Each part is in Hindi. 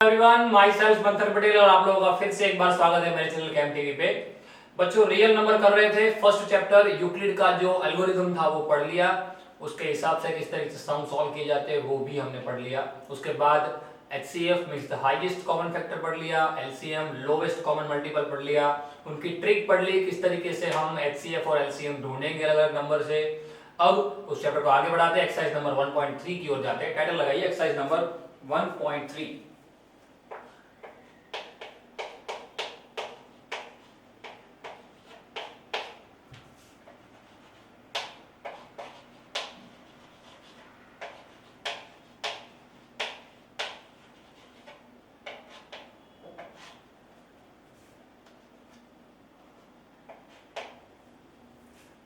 एवरीवन, माई सेल्फ मंथन पटेल और आप लोगों का फिर से एक बार स्वागत है मेरे चैनल कैम टीवी पे। बच्चों, रियल नंबर कर रहे थे। फर्स्ट चैप्टर यूक्लिड का जो एल्गोरिथम था वो पढ़ लिया। उसके हिसाब से किस तरीके से सम सॉल्व किए जाते हैं वो भी हमने पढ़ लिया। उसके बाद HCF means the highest common factor पढ़ लिया, LCM लोवेस्ट कॉमन मल्टीपल पढ़ लिया, उनकी ट्रिक पढ़ ली, किस तरीके से हम HCF और LCM ढूंढेंगे अलग अलग नंबर से। अब उस चैप्टर को आगे बढ़ाते हैं, एक्सरसाइज नंबर 1.3 की ओर जाते हैं। टाइटल लगाइए एक्सरसाइज नंबर 1.3।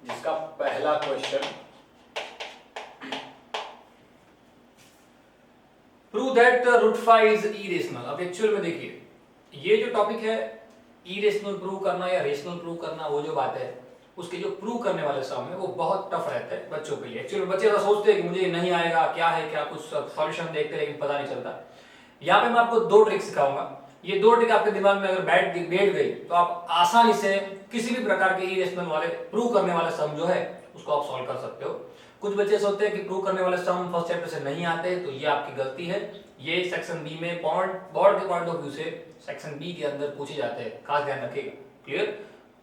जिसका पहला question, prove that root 5 is irrational. अब एक्चुअल में देखिए, ये जो टॉपिक है इरेशनल प्रूव करना या रेशनल प्रूव करना, वो जो बात है उसके जो प्रूव करने वाले सम है वो बहुत टफ रहता है बच्चों के लिए। एक्चुअली बच्चे ऐसा सोचते हैं कि मुझे नहीं आएगा, क्या है क्या, कुछ सॉल्यूशन देखते लेकिन पता नहीं चलता। यहाँ पे मैं आपको दो ट्रिक सिखाऊंगा। ये दो ट्रिक आपके दिमाग में अगर बैठ गई तो आप आसानी से किसी भी प्रकार के इरेशनल वाले प्रूव करने वाले सम जो है उसको आप सॉल्व कर सकते हो। कुछ बच्चे सोचते हैं कि प्रूव करने वाले सम फर्स्ट चैप्टर से नहीं आते, तो ये आपकी गलती है। ये सेक्शन बी में बोर्ड के पॉइंट ऑफ व्यू से सेक्शन बी के अंदर पूछे जाते हैं, खास ध्यान रखिएगा। क्लियर?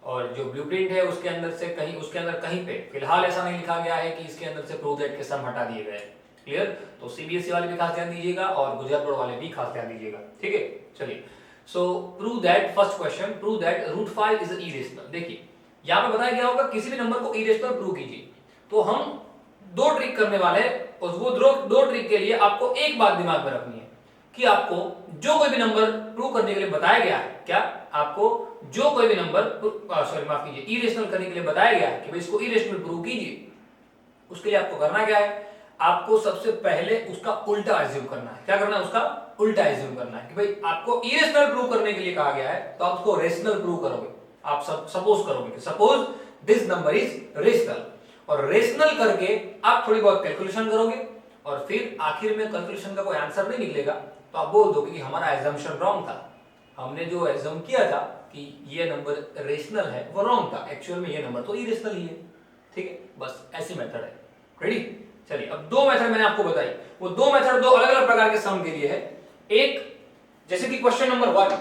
और जो ब्लूप्रिंट है उसके अंदर से कहीं, उसके अंदर कहीं पे फिलहाल ऐसा नहीं लिखा गया है कि इसके अंदर से प्रूव दैट के सम हटा दिए गए। क्लियर? तो सीबीएसई वाले भी खास ध्यान दीजिएगा और गुजरात बोर्ड वाले भी खास ध्यान दीजिएगा। ठीक है, चलिए। So prove that, first question, prove that root 5 is irrational. देखिए यहाँ पे बताया गया होगा किसी भी नंबर को इरेशनल प्रूव कीजिए। तो हम दो ट्रिक करने वाले हैं और वो दो ट्रिक के लिए आपको एक बात दिमाग में रखनी है कि आपको जो कोई भी नंबर प्रूव करने के लिए बताया गया है, क्या आपको जो कोई भी नंबर माफ कीजिए इरेशनल करने के लिए बताया गया है कि भाई इसको इरेशनल प्रूव कीजिए, उसके लिए आपको करना क्या है? आपको सबसे पहले उसका उल्टा एज्यूम करना है। क्या करना है? उसका उल्टा एज्यूम करना है कि भाई आपको इरेशनल प्रूव करने के लिए कहा गया है तो आप उसको रेशनल प्रूव करोगे। आप सपोज करोगे कि suppose this number is rational, और रेशनल करके आप थोड़ी बहुत कैलकुलेशन करोगे और फिर आखिर में कैलकुलेशन का कोई आंसर नहीं निकलेगा तो आप बोल दोगे कि हमारा एजम्पशन रॉन्ग था, हमने जो एज्यूम किया था कि ये नंबर रेशनल है वो रॉन्ग था, एक्चुअल में ये नंबर तो इरेशनल ही है। ठीक है, बस ऐसी मेथड है। रेडी? चलिए, अब दो मेथड मैंने आपको बताई, वो दो मेथड दो अलग अलग प्रकार के सम के लिए है। एक जैसे कि क्वेश्चन नंबर 1,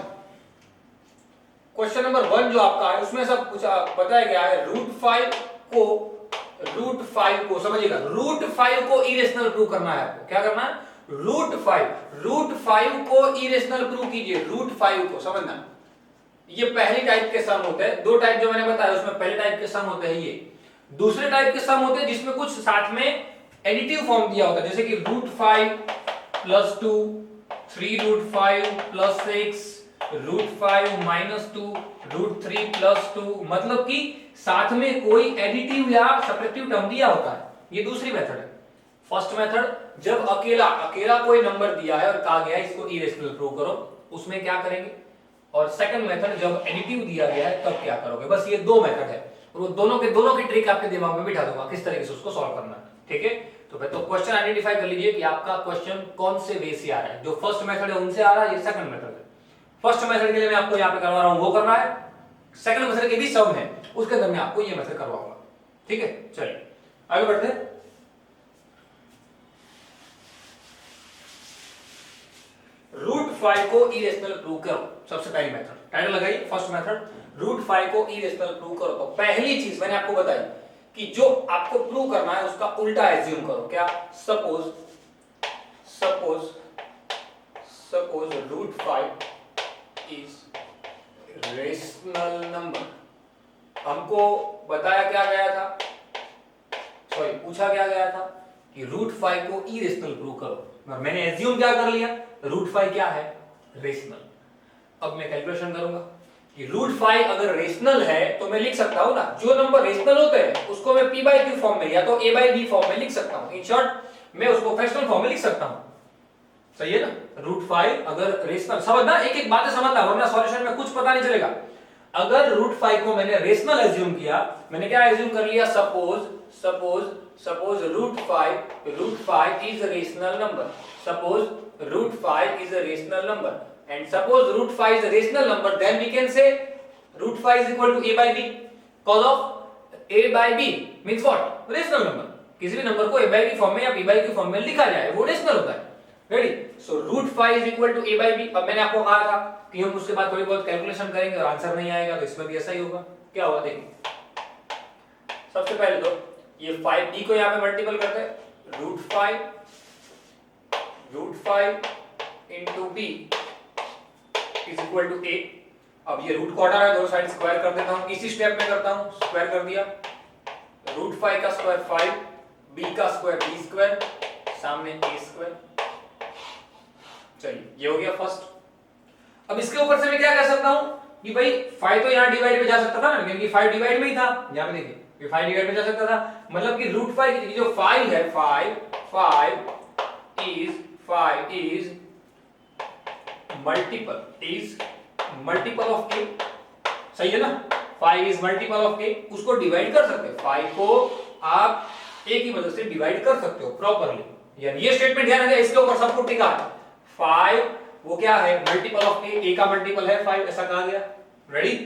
क्वेश्चन नंबर 1 जो आपका है उसमें सब कुछ बताया गया है रूट 5 को समझिएगा, रूट 5 को इरेशनल प्रूव करना है आपको। क्या करना है? रूट 5 को इरेशनल प्रूव कीजिए। रूट 5 को समझना, ये पहली टाइप के सम होते हैं। दो टाइप जो मैंने बताया उसमें पहले टाइप के सम होते हैं ये। दूसरे टाइप के सम होते हैं जिसमें कुछ साथ में एडिटिव फॉर्म दिया होता है, जैसे कि root 5 plus 2, 3 root 5 plus 6, root 5 minus 2, root 3 plus 2, मतलब कि साथ में कोई एडिटिव या सब्ट्रैक्टिव टर्म दिया होता है। ये दूसरी मेथड है। फर्स्ट मेथड, जब अकेला कोई नंबर दिया है और कहा गया है इसको इरेशनल प्रूव करो, उसमें क्या करेंगे। और सेकंड मेथड, जब एडिटिव दिया गया है तब क्या करोगे। बस ये दो मेथड है और वो दोनों की ट्रिक आपके दिमाग में बिठा दूंगा किस तरीके से उसको सॉल्व करना है। ठीक है, तो क्वेश्चन आइडेंटिफाई कर लीजिए कि आपका क्वेश्चन कौन से वे से आ रहा है। जो फर्स्ट मेथड है उनसे आ रहा है, ये सेकंड मेथड है। फर्स्ट मेथड के लिए मैं आपको यहां पे करवा रहा हूं वो करना है, सेकंड मेथड के भी सम है उसके अंदर मैं आपको ये मेथड करवाऊंगा। ठीक है, चलिए आगे बढ़ते हैं। रूट 5 को इरेशनल प्रूव करो, सबसे पहली मेथड। टाइटल लगाइए, फर्स्ट मेथड, रूट 5 को इरेशनल प्रूव करो। तो पहली चीज मैंने आपको बताई कि जो आपको प्रूव करना है उसका उल्टा एज्यूम करो। क्या? Suppose root 5 is rational number. हमको बताया क्या गया था, सॉरी पूछा क्या गया था कि रूट 5 को इरेशनल प्रूव करो, और मैंने एज्यूम क्या कर लिया, रूट 5 क्या है? रेशनल। अब मैं कैलकुलेशन करूंगा कि रूट 5 अगर रेशनल है तो मैं लिख सकता हूं ना, जो नंबर रेशनल होते हैं उसको मैं p by q फॉर्म में या तो a by b फॉर्म में लिख सकता हूं। इन शॉर्ट मैं उसको फ्रैक्शनल फॉर्म में लिख सकता हूं। सही है ना? रूट 5 अगर रेशनल, समझना, एक एक बातें समझना वरना सॉल्यूशन में कुछ पता नहीं चलेगा। अगर रूट 5 को मैंने रेशनल एज्यूम किया, मैंने क्या एज्यूम कर लिया, suppose suppose root 5 is a rational number. Suppose root 5 is a rational number, and suppose root 5 is a rational number, then we can say root 5 is equal to a by b. Cause of a by b means what? Rational number. किसी भी नंबर को a by b फॉर्म में या b by q फॉर्म में लिखा जाए वो रेशनल होता है. Ready? So root 5 is equal to a by b. अब मैंने आपको कहा था कि हम उसके बाद थोड़ी बहुत कैलकुलेशन करेंगे और आंसर नहीं आएगा तो इसमें भी ऐसा ही होगा. क्या होगा देखिए. सबसे पहले तो ये 5b को यहाँ पे मल्टीपल करते हैं. root 5 into b is equal to a. अब ये रूट को हटा है, दोनों साइड स्क्वायर कर देता हूँ. इसी स्टेप में करता हूँ, स्क्वायर कर दिया. root 5 का स्क्वायर 5, b का स्क्वायर b स्क्वायर, सामने a स्क्वायर. चलिए ये हो गया फर्स्ट. अब इसके ऊपर से मैं क्या कर सकता हूँ कि भाई 5 तो यहाँ डिवाइड में जा सकता था ना, क्योंकि 5 डिवाइड में ही था. यहाँ पे देखिए ये 5 डिवाइड में जा सकता था, मतलब कि रूट 5 की जो 5 है 5 इज मल्टीपल ऑफ a. सही है ना? 5 इज मल्टीपल ऑफ a. उसको डिवाइड कर सकते हो. 5 को आप a की मदद से डिवाइड कर सकते हो प्रॉपर्ली. यानी ये स्टेटमेंट ध्यान रखिए, इसके ऊपर सब कुछ लिखा है. 5 वो क्या है? मल्टीपल ऑफ a का मल्टीपल है 5, ऐसा कहा गया. रेडी?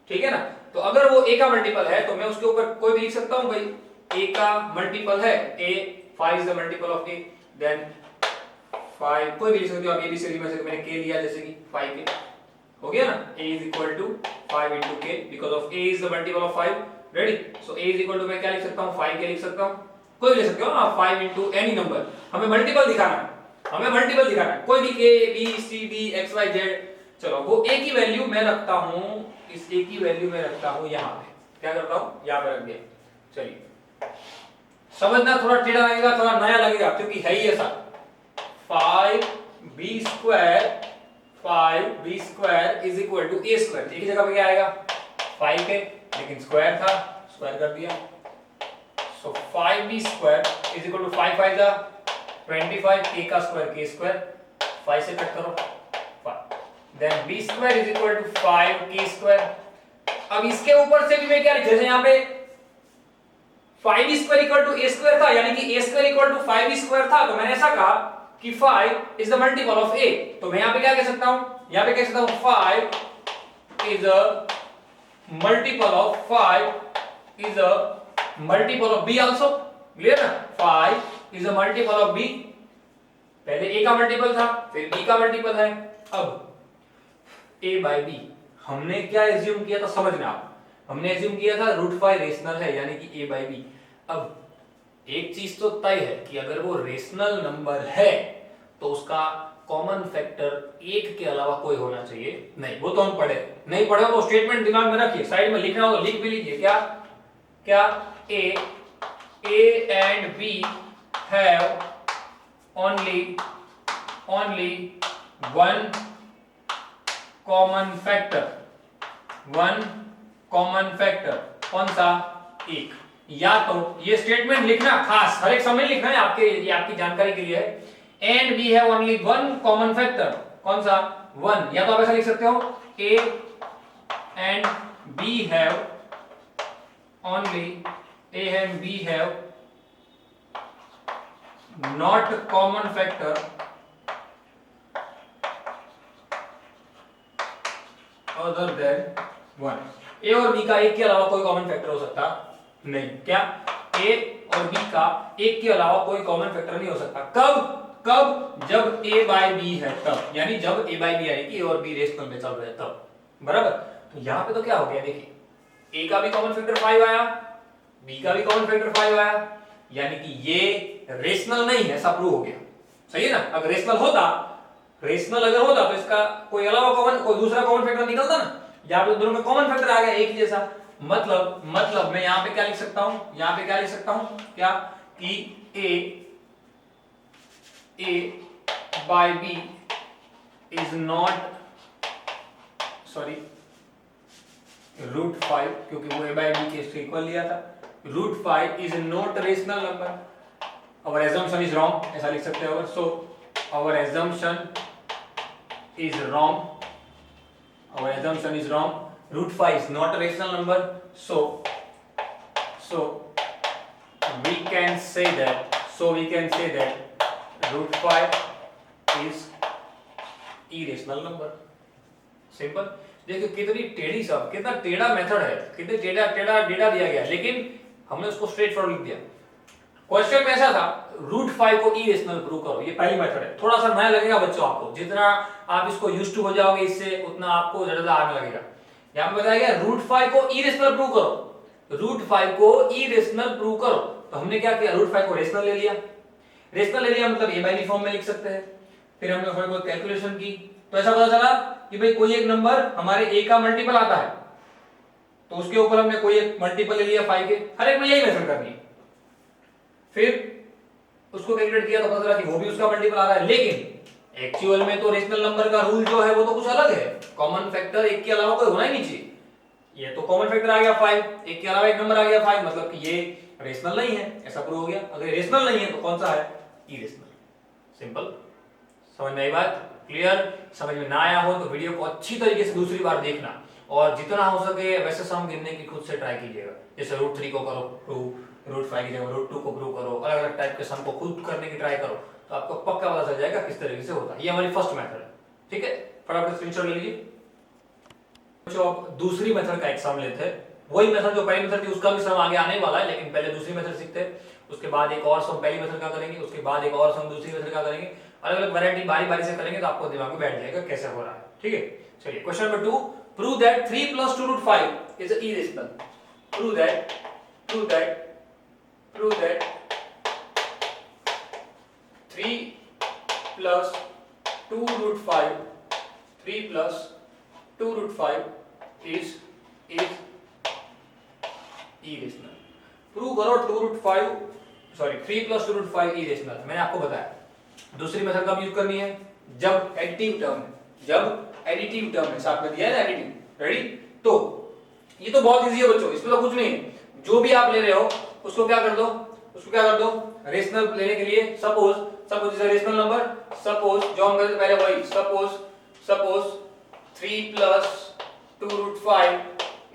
ठीक है ना? तो अगर वो a का मल्टीपल है तो मैं उसके ऊपर कोई भी लिख सकता हूं भाई. a का मल्टीपल है a, 5 is the multiple of a, then 5 कोई भी लिख सकते हो आप. abcd में से मैंने k लिया जैसे कि 5k हो गया ना. a is equal to 5 into k because of a is the multiple of 5. ready? so a is equal to मैं क्या लिख सकता हूं? 5k लिख सकता हूं. कोई भी लिख सकते हो आप. 5 into any number. हमें मल्टीपल दिखाना है, कोई भी k b c d x y z. चलो वो a की वैल्यू मैं रखता हूं, इस a की वैल्यू मैं रखता हूं यहां पे. क्या करता हूं? यहां पे रख दिया. चलिए समझना थोड़ा टेढ़ा लगेगा, थोड़ा नया लगेगा, क्योंकि है ही ऐसा. 5b square is equal to a square. एक ही जगह पे क्या आएगा? 5k, लेकिन स्क्वायर था, स्क्वायर कर दिया. So 5b square is equal to 5 5 जा 25, k का स्क्वायर k स्क्वायर, 5 से कट करो 5. Then b square is equal to 5k square. अब इसके ऊपर से भी मैं क्या लिख, जैसे यहाँ पे 5b square equal to a square था, यानी कि a square equal to 5b square था, तो मैंने ऐसा कहा कि 5 is the multiple of a. तो मैं यहाँ पे क्या कह सकता हूँ? यहाँ पे कह सकता हूँ 5 is a multiple of 5 is a multiple of b also. Clear ना? 5 is a multiple of b. पहले a का मल्टीपल था, फिर b का मल्टीपल है. अब a by b हमने क्या एज्यूम किया था? समझना आप. हमने एज्यूम किया था रूट 5 रेशनल है, यानी कि a by b. अब एक चीज तो तय है कि अगर वो रेशनल नंबर है तो उसका कॉमन फैक्टर एक के अलावा कोई होना चाहिए नहीं. वो तो हम नहीं पढ़े तो स्टेटमेंट दिमाग में रखिए, साइड में लिखना हो तो लिख भी लीजिए. क्या a and b have only one common factor. कौन सा? एक. या तो ये स्टेटमेंट लिखना खास हर एक समय लिखना है, ये आपकी जानकारी के लिए है. And b have only one common factor. कौन सा? 1. या तो आप ऐसा लिख सकते हो a and b have not common factor other than 1. a और b का एक के अलावा कोई कॉमन फैक्टर हो सकता नहीं. क्या? a और b का एक के अलावा कोई कॉमन फैक्टर नहीं हो सकता. कब? जब a by b है तब, यानी जब a by b यानी कि a और b रेशनल में चल रहे हैं तब. बराबर? तो यहाँ पे तो क्या हो गया देखिए, a का भी कॉमन फैक्टर 5 आया, b का भी कॉमन फैक्टर 5 आया, यानी कि ये रेशनल नहीं है, ऐसा प्रूव हो गया. सही है ना? अगर रेशनल अगर होता तो इसका कोई दूसरा कॉमन फैक्टर निकलता ना. यहाँ पे दोनों में कॉमन फैक्टर आ गया एक ही जैसा. मतलब मैं यहाँ पे क्या लिख सकता हूँ? क्या कि a by b is not root 5, क्योंकि वो a by b के इक्वल लिया था. root 5 is not rational number. our assumption is wrong, ऐसा लिख सकते हो. so our assumption is wrong. root 5 is not a rational number. so we can say that root 5 is irrational number. Simple. देखिए कितनी टेढ़ी सब, कितना टेढ़ा मेथड है, कितने टेढ़ा डेटा दिया गया, लेकिन हमने उसको स्ट्रेट फॉरवर्ड लिख दिया. क्वेश्चन में ऐसा था रूट 5 को इरेशनल प्रूव करो. ये पहली मेथड है. थोड़ा सा नया लगेगा बच्चों आपको, जितना आप इसको यूज्ड टू हो जाओगे इससे उतना आपको ज्यादा आने लगेगा. यहां पे बताया गया रूट 5 को इरेशनल प्रूव करो. रूट 5 को इरेशनल प्रूव करो. तो हमने क्या किया, रूट 5 को रेशनल ले लिया. रेशनल ले लिया मतलब ए बाय बी फॉर्म में लिख सकते हैं. फिर हमने थोड़ी बहुत कैलकुलेशन की तो ऐसा पता चला कि भाई कोई एक नंबर हमारे a का मल्टीपल आता है, तो उसके ऊपर हमने कोई एक मल्टीपल ले लिया 5 के. हर एक में यही मेथड करनी है. फिर उसको कैलकुलेट किया तो पता चला कि वो भी उसका मल्टीपल आ रहा है. लेकिन एक्चुअल में तो रेशनल नंबर का रूल जो है वो तो कुछ अलग है. कॉमन फैक्टर एक के अलावा कोई होना ही नहीं चाहिए. ये तो कॉमन फैक्टर आ गया 5, एक के अलावा एक नंबर आ गया 5, मतलब कि ये रेशनल नहीं है, ऐसा प्रूव हो गया. अगर रेशनल नहीं है तो कौन सा है, इरेशनल. सिंपल. समझ में आई बात? क्लियर? समझ में ना आया हो तो वीडियो को अच्छी तरीके से दूसरी बार देखना, और जितना हो सके वैसे सम गिनने की खुद से ट्राई कीजिएगा. जैसे रूट 3 को करो प्रूव, रूट 5 की जगह रूट 2 को प्रूव करो, अलग अलग टाइप के सम को खुद करने की ट्राई करो, तो आपको पक्का पता चल जाएगा किस तरीके से होता है. ये हमारी फर्स्ट मेथड है. ठीक है, फटाफट स्क्रीनशॉट ले लीजिए. जो दूसरी मेथड का एग्जाम लेते हैं, वही मेथड जो पहली मेथड थी उसका भी सम आगे आने वाला है, लेकिन पहले दूसरी मेथड सीखते हैं. उसके बाद एक और सम पहली मेथड का करेंगे, उसके बाद एक और सम दूसरी मेथड का करेंगे. अलग अलग वैरायटी बारी बारी से करेंगे तो आपको दिमाग में बैठ जाएगा कैसे हो रहा है. ठीक है, चलिए question number 2. Prove that 3 + 2 √5 is irrational. Prove that 3 + 2 √5 3 + 2 √5 is irrational. Prove करो 3 + 2 √5 इरेशनल. मैंने आपको बताया दूसरी मेथड का यूज करनी है जब एडिटिव टर्म है, साथ में दिया है ना एडिटिव. रेडी? तो ये तो बहुत इजी है बच्चों, इसमें तो कुछ नहीं है. जो भी आप ले रहे हो उसको क्या कर दो, रेशनल लेने के लिए suppose is a rational number. Suppose जो हम करते पहले वही, सपोज 3 + 2 √5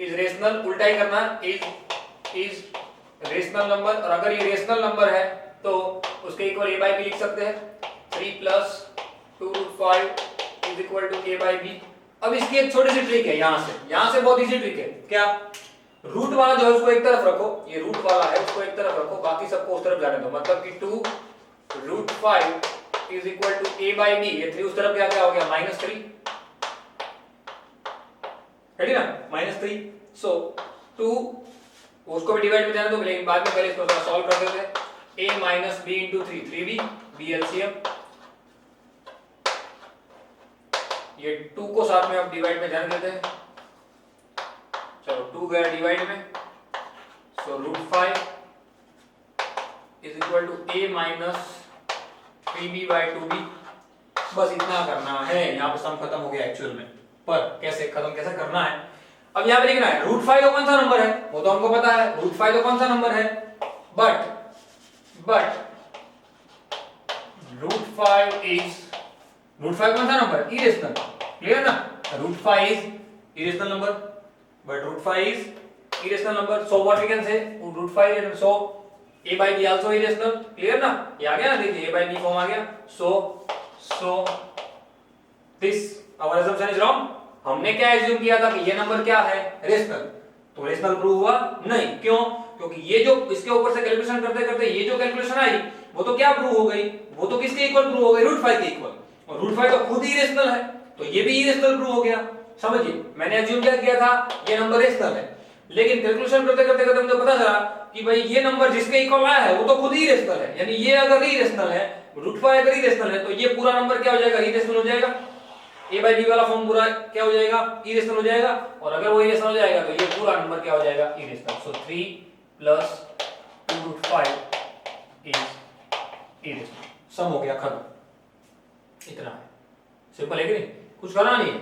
इज रेशनल. उल्टा ही करना, इज रेशनल नंबर. और अगर ये रेशनल नंबर है तो उसके इक्वल a by b लिख सकते हैं. 3 + 2 √5 is equal to a by b. अब इसकी एक छोटी सी ट्रिक है, यहां से बहुत इजी ट्रिक है. क्या? रूट वाला जो है उसको एक तरफ रखो, ये रूट वाला है उसको एक तरफ रखो, बाकी सबको उस तरफ जाने दो. मतलब कि 2 √5 is equal to a by b. ये 3 उस तरफ क्या हो गया, -3. रेडी ना, -3. सो 2 उसको भी डिवाइड में जाने दो, लेकिन बाद में पहले इसको थोड़ा सॉल्व कर देते हैं. a - b * 3 3b, b LCM. ये 2 को साथ में अब डिवाइड में जाने देते हैं. चलो 2 गया डिवाइड में. So √5 is equal to a - 3b by 2b. बस इतना करना है. यहाँ पे सम खत्म हो गया एक्चुअल में, पर कैसे करना है अब यहाँ पे लिखना है. √5 तो कौन सा नंबर है वो तो हमको पता है. √5 तो कौन सा नंबर है, बट √5 कौन सा नंबर, इरेशनल. क्लियर ना? √5 is irrational number, but √5 is irrational number. So what we can say, √5 is so a by b also irrational. Clear ना? ये आ गया ना, देखिए a by b फॉर्म आ गया. So this our assumption is wrong. हमने क्या एज्यूम किया था कि ये नंबर क्या है, रेशनल. तो रेशनल प्रूव हुआ नहीं. क्यों? क्योंकि ये जो इसके ऊपर से कैलकुलेशन करते करते ये जो कैलकुलेशन आई वो तो क्या प्रूव हो गई, वो तो किसके इक्वल प्रूव हो गई, √5 के इक्वल. और √5 तो खुद ही रेशनल है, तो ये भी इरेशनल प्रूव हो गया. समझिए, मैंने एज्यूम क्या किया था, ये नंबर रेशनल है, लेकिन कैलकुलेशन करते करते मुझे पता चला कि भाई ये नंबर जिसके इक्वल आया है वो तो खुद ही इरेशनल है. यानी ये अगर इरेशनल है, √5 अगर इरेशनल है, तो ये पूरा नंबर क्या हो जाएगा, इरेशनल हो जाएगा. a by b वाला फॉर्म पूरा क्या हो जाएगा, इरेशनल हो जाएगा. और अगर वो इरेशनल हो जाएगा तो ये पूरा नंबर क्या हो जाएगा, irrational. So 3 + 2 √5 is irrational. Sum हो गया, खत्म. इतना है. सिंपल है कि नहीं? कुछ करना नहीं है.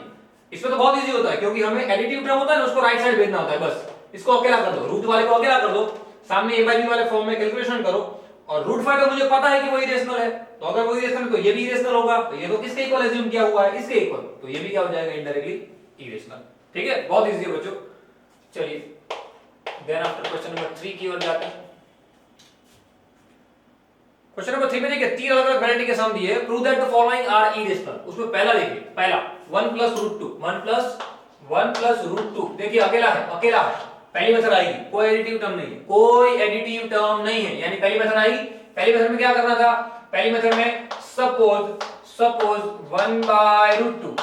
इसमें तो बहुत इजी होता है, क्योंकि हमें एडिटिव टर्म होता है ना, उसको राइट साइड भेजना होता है. बस इसको अकेला कर दो, रूट वाले को अकेला कर दो, सामने a by b वाले फॉर्म में कैलकुलेशन करो. और √5 तो मुझे पता है कि वो इरेशनल है, तो अगर वो इरेशनल है तो ये भी इरेशनल होगा. तो ये तो किसके इक्वल एज्यूम किया हुआ है, इसके इक्वल, तो ये भी क्या हो जाएगा, इनडायरेक्टली इरेशनल. ठीक है, बहुत इजी है बच्चों. चलिए देन आफ्टर क्वेश्चन नंबर 3 की ओर जाते हैं. क्वेश्चन नंबर 3 में देखिए तीन अलग अलग वैरायटी के सम दिए, prove that the following are irrational. उसमें पहला देखिए, पहला 1 + √2, 1 + √2, देखिए अकेला है, अकेला है, पहली मेथड आएगी, कोई एडिटिव टर्म नहीं है, कोई एडिटिव टर्म नहीं है, यानी पहली मेथड आएगी। पहली मेथड में क्या करना था, पहली मेथड में सपोज 1/√2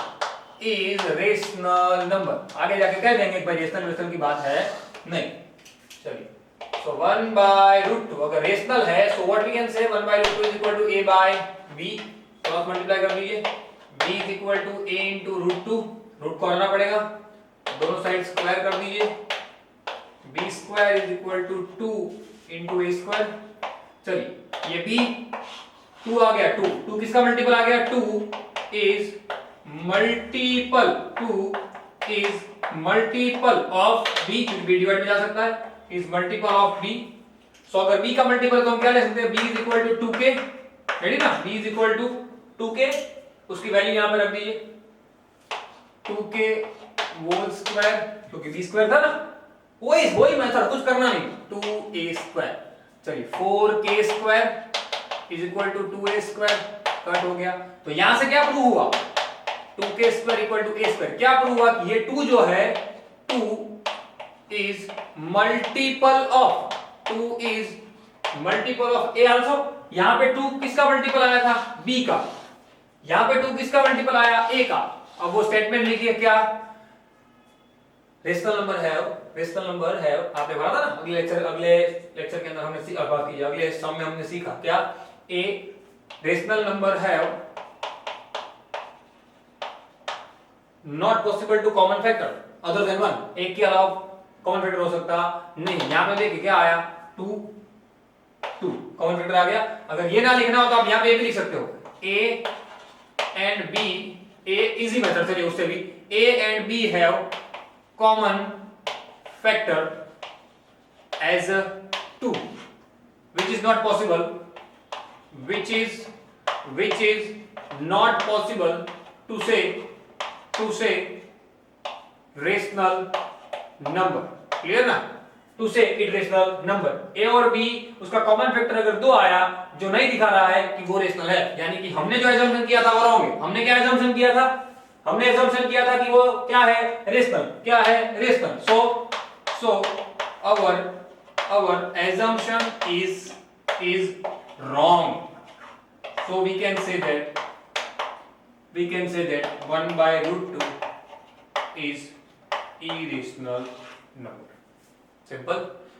इज रेशनल नंबर, आगे जाके कह देंगे भाई रेशनल की बात है नहीं। चलिए, so 1/√2 अगर रेशनल है, so what we can say 1/√2 is equal to a by b, cross multiply कर लीजिए, b is equal to a into √2, root को हटाना पड़ेगा, दोनों साइड स्क्वायर कर दीजिए, b square is equal to 2 into a square। चलिए ये b 2 आ गया, 2 किसका मल्टीपल आ गया, 2 is मल्टीपल ऑफ b, क्योंकि b डिवाइड में जा सकता है, is मल्टीपल ऑफ b। सो अगर b का मल्टीपल तो हम क्या ले सकते हैं, b is equal to 2k, ready ना, b is equal to 2k, उसकी वैल्यू यहां पे रख दीजिए 2k होल स्क्वायर, क्योंकि b स्क्वायर था ना, वही मेथड, कुछ करना नहीं, 2a स्क्वायर। चलिए 4k square is equal to 2a square, cut हो गया। तो यहां से क्या प्रूव हुआ, 2k square equal to a square, क्या प्रूव हुआ कि ये 2 जो है 2 is multiple of a also। यहां पे 2 किसका मल्टीपल आया था, b का, यहां पे 2 किसका मल्टीपल आया, a का। अब वो स्टेटमेंट लिखिए क्या, रेशनल नंबर है, आपने पढ़ा था ना अगले लेक्चर के अंदर हमने बात की, अगले सम में हमने सीखा क्या, a रेशनल नंबर है not possible to common factor other than 1, एक के अलावा कॉमन फैक्टर हो सकता नहीं। यहां पे देखिए क्या आया, 2 कॉमन फैक्टर आ गया। अगर ये ना लिखना हो तो आप यहां पे भी लिख सकते हो, a and b, a easy method से, उससे भी a and b have common factor as 2 which is not possible to say rational number, clear ना, to say it rational number. A और बी उसका कॉमन फैक्टर अगर 2 आया जो नहीं दिखा रहा है कि वो रेशनल है, यानी कि हमने जो एजम्पशन किया था वो रॉन्ग है। हमने क्या एजम्पशन किया था, हमने एजम्पशन किया था कि वो क्या है, रेशनल, क्या है, rational. So our assumption is wrong, so we can say that 1/√2 is irrational number। Simple,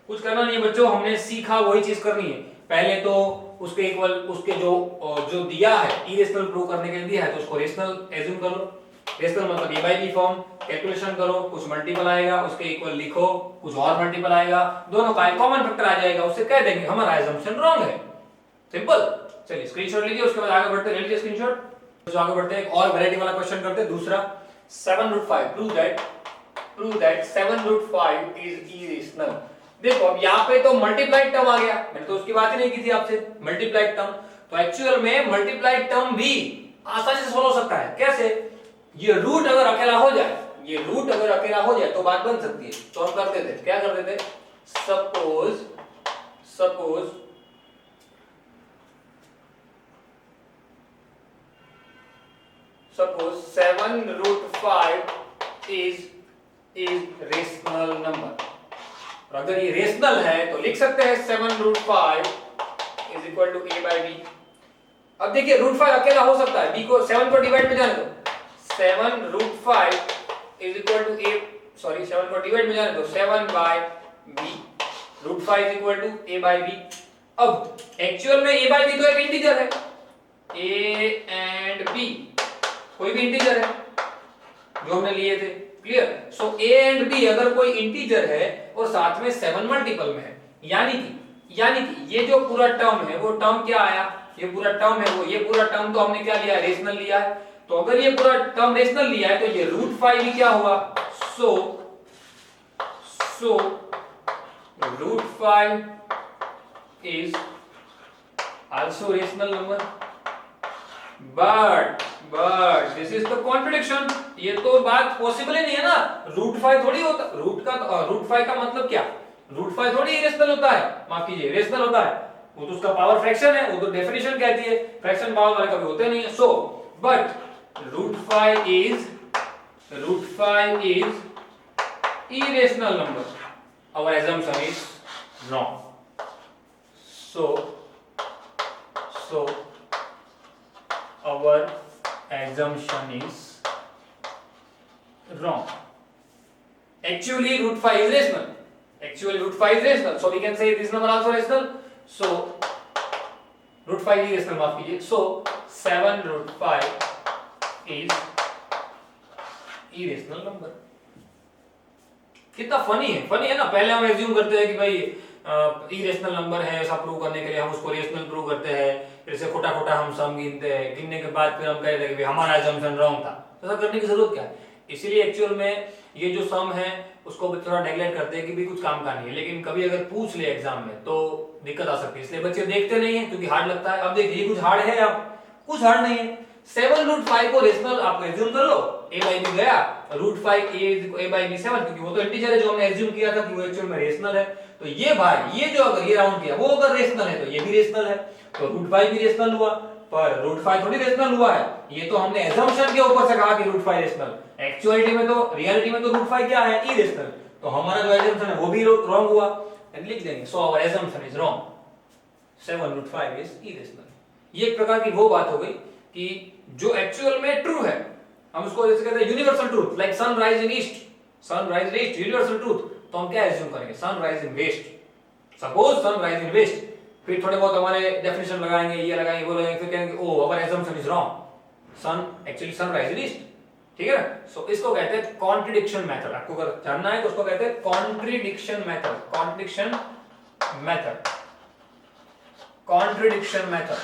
कुछ करना नहीं है बच्चों, हमने सीखा वही चीज करनी है। पहले तो उसके इक्वल, उसके जो दिया है इरेशनल प्रूव करने के लिए दिया है, तो उसको रेशनल एज्यूम करो, रेशनल मतलब a by b form, calculation करो, कुछ मल्टीपल आएगा, उसके इक्वल लिखो, कुछ और मल्टीपल आएगा, दोनों का कॉमन फैक्टर आ जाएगा, उससे कह देंगे हमारा अजम्पशन रॉन्ग है। सिंपल। चलिए स्क्रीनशॉट लीजिए, उसके बाद आगे बढ़ते, ले लीजिए स्क्रीनशॉट। तो आगे बढ़ते हैं, एक और वैरायटी वाला क्वेश्चन करते हैं, दूसरा 7√5, प्रूव दैट 7√5 इज इरेशनल। देखो अब यहाँ पे तो मल्टीप्लाइड टर्म आ गया, मैंने तो उसकी बात ही नहीं की थी आपसे, मल्टीप्लाइड टर्म। तो एक्चुअल में मल्टीप्लाइड टर्म भी आसानी से सॉल्व हो सकता है। कैसे, ये रूट अगर अकेला हो जाए, तो बात बन सकती है। तो हम करते थे, क्या करते थे, सपोज 7√5 इज रेशनल नंबर। और अगर ये रेशनल है तो लिख सकते हैं 7√5 is equal to a by b। अब देखिए √5 अकेला हो सकता है, b को 7 को डिवाइड में जाने दो, 7√5 इज इक्वल टू 7 को डिवाइड में जाने दो 7 by b, √5 is equal to a by b। अब एक्चुअल में a by b तो एक इंटीजर है, a एंड b कोई भी इंटीजर है जो हमने लिए थे, clear. So a and b अगर कोई इंटीजर है और साथ में 7 मल्टीपल में है, यानी कि ये जो पूरा टर्म है वो टर्म क्या आया, ये पूरा टर्म है वो, ये पूरा टर्म तो हमने क्या लिया, रेशनल लिया है। तो अगर ये पूरा टर्म रेशनल लिया है तो ये √5 भी क्या हुआ, सो √5 is also rational number. But this is the contradiction, ये तो बात पॉसिबल ही नहीं है ना। √5 थोड़ी होता, √5 का मतलब क्या, √5 थोड़ी इरेशनल होता है, माफ कीजिए रेशनल होता है। वो तो उसका पावर फ्रैक्शन है, वो तो डेफिनेशन कहती है, फ्रैक्शन पावर वाले कभी होते नहीं है। So but root five is irrational number. Our assumption is wrong. So our assumption is wrong. Actually root 5 is rational. So we can say this number also rational. So root 5 is rational, माफ कीजिए. So 7 root 5 is irrational number. कितना फनी है ना। पहले हम एज्यूम करते हैं कि भाई इरेशनल नंबर है, ऐसा प्रूव करने के लिए हम उसको रेशनल प्रूव करते हैं, फिर से खोटा हम सम गिनते हैं, गिनने के बाद फिर हम कहते हैं कि भाई हमारा अजम्पशन रॉन्ग था। तो ऐसा करने की जरूरत क्या है? इसीलिए एक्चुअल में ये जो सम है उसको थोड़ा नेगलेक्ट करते हैं कि भाई कुछ काम का नहीं है, लेकिन कभी अगर पूछ ले एग्जाम में तो दिक्कत आ सकती है, इसलिए बच्चे देखते नहीं है क्योंकि हार्ड लगता है। अब देखिए कुछ हार्ड है, अब कुछ हार्ड नहीं है। 7 रूट 5 को रेशनल आप एज्यूम कर लो, a बाई बी गया, रूट 5 a बाई बी 7, क्योंकि वो तो इंटीजर है जो हमने एज्यूम किया था कि वो एक्चुअल में रेशनल है। तो ये भाई ये जो अगर ये राउंड किया वो अगर रेशनल है तो ये भी रेशनल है, तो रूट 5 भी रेशनल हुआ, पर रूट 5 थोड़ी रेशनल हुआ है, ये तो हमने एजम्पशन के ऊपर से कहा कि रूट 5 रेशनल। एक्चुअलिटी में तो रियलिटी में तो रूट 5 क्या है? इरेशनल। तो हमारा जो एजम्पशन है वो भी रॉन्ग हुआ, लिख देंगे so our assumption is wrong, 7 root 5 is irrational. ये एक प्रकार की वो बात हो गई कि जो एक्चुअल में ट्रू है, हम उसको जैसे कहते हैं universal truth, like sun rise in east, universal truth. तो हम क्या एज्यूम करेंगे? Sun rise in west. Suppose sun rise in west, फिर थोड़े बहुत हमारे डेफिनेशन लगाएंगे, ये लगाएंगे, वो लगाएंगे, फिर कहेंगे oh our assumption is wrong, sun actually sun rise in east. ठीक है ना? सो इसको कहते हैं कॉन्ट्रडिक्शन मेथड। आपको अगर जानना है तो उसको कहते हैं कॉन्ट्रडिक्शन मेथड।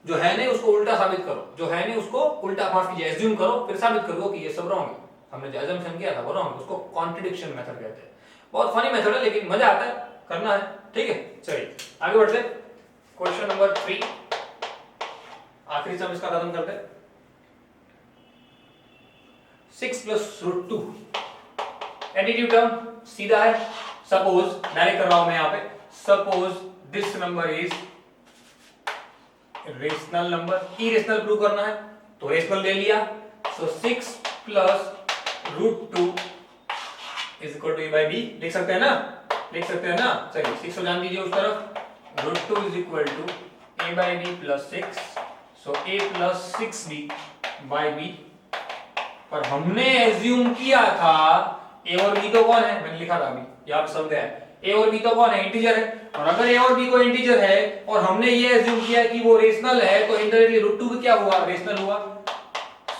जो है नहीं उसको उल्टा साबित करो, जो है नहीं उसको उल्टा, माफ कीजिए, एज्यूम करो, फिर साबित कर दो कि ये सब रॉन्ग है, हमने जो एजम्पशन किया था वो रॉन्ग, उसको कॉन्ट्रडिक्शन मेथड कहते हैं। बहुत फनी मेथड है लेकिन मजा आता है, करना है। ठीक है, चलिए आगे बढ़ते हैं। क्वेश्चन नंबर 3, आखिरी सम इसका खत्म करते हैं। 6 प्लस रूट 2 एडिटिव टर्म सीधा है। सपोज डायरेक्ट कर रहा हूं मैं यहां पे, suppose this number is rational number, irrational prove करना है तो रेशनल ले लिया। So 6 plus root 2 is equal to a by b, लिख सकते हैं ना? चलिए 6 को जान दीजिए उस तरफ, root 2 is equal to a by b plus 6, so a plus 6b by b. पर हमने एज्यूम किया था a और b तो कौन है? मैंने लिखा था अभी, यहाँ पे समझे है, a और b तो कौन है? इंटीजर है। और अगर a और b को इंटीजर है और हमने ये एज्यूम किया कि वो रेशनल है, तो इंडायरेक्टली रूट 2 भी क्या हुआ? रेशनल हुआ।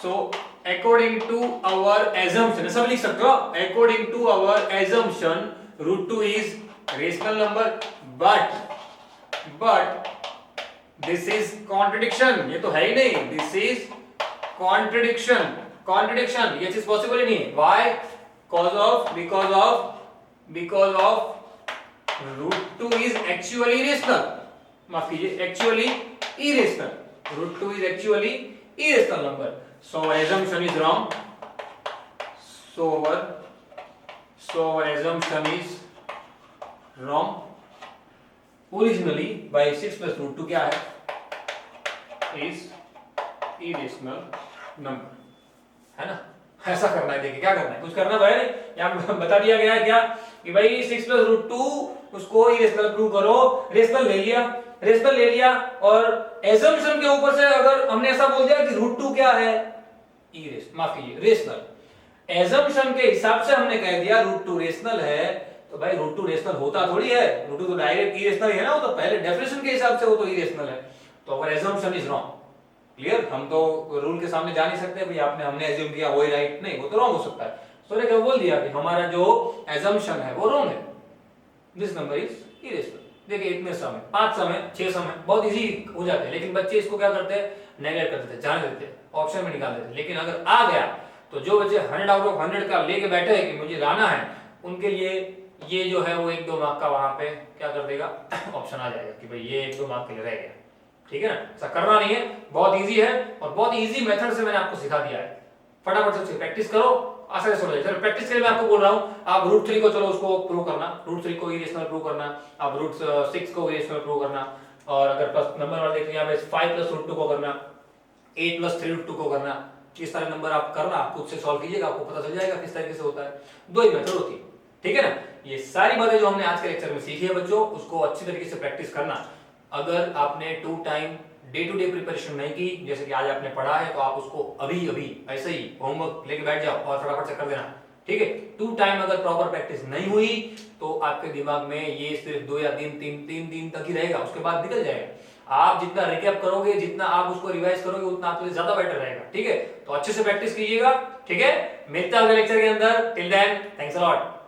So according to our assumption, सब लिख सकते हो, according to our assumption root 2 is rational number, but this is contradiction, ये तो है ही नहीं, दिस इज कॉन्ट्रडिक्शन, ये चीज पॉसिबल ही नहीं है। Why? Because of root 2 is actually rational, माफ कीजिए, actually irrational, root 2 is actually irrational number. So our assumption is wrong. So our assumption is wrong. Originally by 6 plus root 2 क्या है? Is irrational number, है ना? ऐसा करना है। देखिए क्या करना है, कुछ करना भाई, यहाँ बता दिया गया है क्या कि भाई 6 प्लस रूट 2 उसको इरेशनल प्रूव करो, रेशनल ले लिया और एजम्पशन के ऊपर से अगर हमने ऐसा बोल दिया कि रूट 2 क्या है? माफ कीजिए, रेशनल। एजम्पशन के हिसाब से हमने कह दिया रूट 2 रेशनल है, तो भाई रूट 2 रेशनल होता थोड़ी है, रूट 2 तो डायरेक्ट इरेशनल है ना, वो तो पहले डेफिनेशन के हिसाब से वो तो इरेशनल है। तो अगर एजम्पशन इज रॉन्ग, क्लियर, हम तो रूल के सामने जा नहीं सकते भाई हमने एज्यूम किया वही राइट, नहीं, वो तो रॉन्ग हो सकता है। तो ने क्या बोल दिया कि हमारा जो एजम्पशन है वो रॉन्ग है, दिस नंबर इज इरेशनल। देखिए इतने सम है, 5 सम है, 6 सम है, बहुत इजी हो जाते हैं, लेकिन बच्चे इसको क्या करते हैं? नेगलेक्ट कर देते हैं, जाने देते हैं, ऑप्शन में निकाल देते हैं। लेकिन अगर आ गया तो जो बच्चे 100 आउट ऑफ 100 का लेके बैठे हैं कि मुझे लाना है, उनके लिए ये जो है वो 1-2 मार्क का वहां पे क्या कर देगा? ऑप्शन आ जाएगा कि भाई ये 1-2 मार्क के लिए रह गया। ठीक है ना? ऐसा करना नहीं है, बहुत इजी है और बहुत इजी मेथड से मैंने आपको सिखा दिया है। फटाफट से प्रैक्टिस करो, आसानी से हो जाएगा। चलो प्रैक्टिस के लिए मैं आपको बोल रहा हूँ, आप रूट 3 को चलो उसको प्रूव करना, रूट 3 को इरेशनल प्रूव करना, आप रूट 6 को इरेशनल प्रूव करना, और अगर प्लस नंबर वाला देखिए यहाँ पे 5 प्लस रूट 2 को करना, 8 प्लस 3 रूट 2 को करना, इस सारे नंबर आप करना, खुद से सॉल्व कीजिएगा, आपको पता चल जाएगा किस तरीके से होता है। दो ही मेथड होती है, ठीक है ना। ये सारी बातें जो हमने आज के लेक्चर में सीखी है बच्चों, उसको अच्छी तरीके से प्रैक्टिस करना। अगर आपने 2 time day to day preparation नहीं की, जैसे कि आज आपने पढ़ा है, तो आप उसको अभी अभी ऐसे ही होमवर्क लेके बैठ जाओ और फटाफट से कर देना, ठीक है। 2 टाइम अगर प्रॉपर प्रैक्टिस नहीं हुई तो आपके दिमाग में ये सिर्फ 2 या 3 दिन तक ही रहेगा, उसके बाद निकल जाएगा। आप जितना रिकैप करोगे, जितना आप उसको रिवाइज करोगे, उतना आपके लिए ज्यादा बेटर रहेगा, ठीक है। तो अच्छे से प्रैक्टिस कीजिएगा, ठीक है। मिलते हैं अगले लेक्चर के अंदर। Till then, thanks a lot.